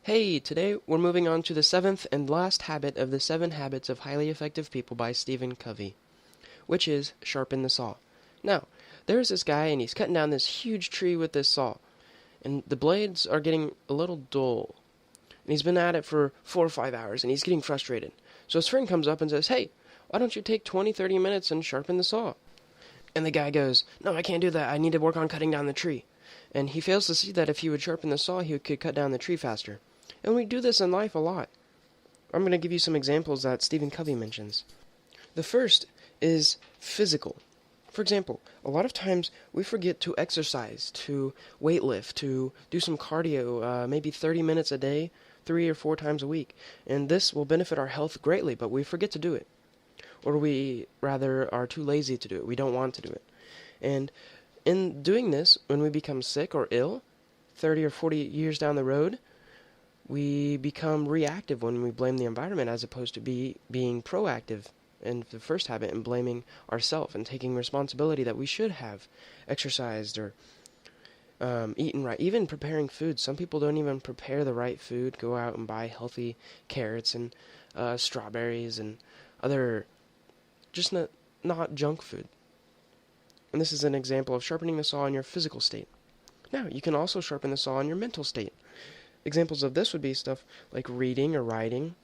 Hey, today we're moving on to the seventh and last habit of the 7 Habits of Highly Effective People by Stephen Covey, which is sharpen the saw. Now, there's this guy and he's cutting down this huge tree with this saw, and the blades are getting a little dull. And he's been at it for 4 or 5 hours and he's getting frustrated. So his friend comes up and says, "Hey, why don't you take 20, 30 minutes and sharpen the saw?" And the guy goes, "No, I can't do that. I need to work on cutting down the tree." And he fails to see that if he would sharpen the saw, he could cut down the tree faster. And we do this in life a lot. I'm going to give you some examples that Stephen Covey mentions. The first is physical. For example, a lot of times we forget to exercise, to weightlift, to do some cardio, maybe 30 minutes a day, 3 or 4 times a week. And this will benefit our health greatly, but we forget to do it. Or we rather are too lazy to do it. We don't want to do it. And in doing this, when we become sick or ill, 30 or 40 years down the road, we become reactive when we blame the environment as opposed to being proactive in the first habit and blaming ourselves and taking responsibility that we should have exercised or eaten right. Even preparing food. Some people don't even prepare the right food, go out and buy healthy carrots and strawberries and other just not junk food. And this is an example of sharpening the saw in your physical state. Now, you can also sharpen the saw in your mental state. Examples of this would be stuff like reading or writing.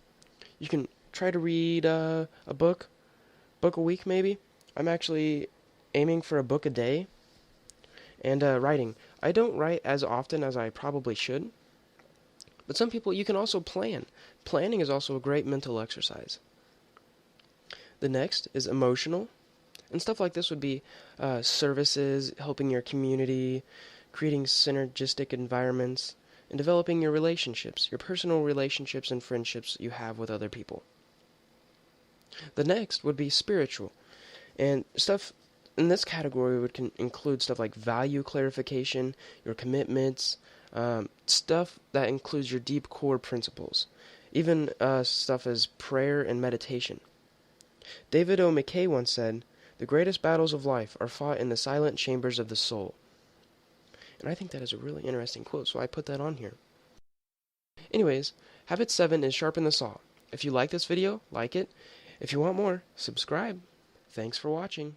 You can try to read a book a week maybe. I'm actually aiming for a book a day. And writing. I don't write as often as I probably should. But some people, you can also plan. Planning is also a great mental exercise. The next is emotional. And stuff like this would be services, helping your community, creating synergistic environments, and developing your relationships, your personal relationships and friendships you have with other people. The next would be spiritual. And stuff in this category would include stuff like value clarification, your commitments, stuff that includes your deep core principles, even stuff as prayer and meditation. David O. McKay once said, "The greatest battles of life are fought in the silent chambers of the soul." And I think that is a really interesting quote, so I put that on here. Anyways, habit 7 is sharpen the saw. If you like this video, like it. If you want more, subscribe. Thanks for watching.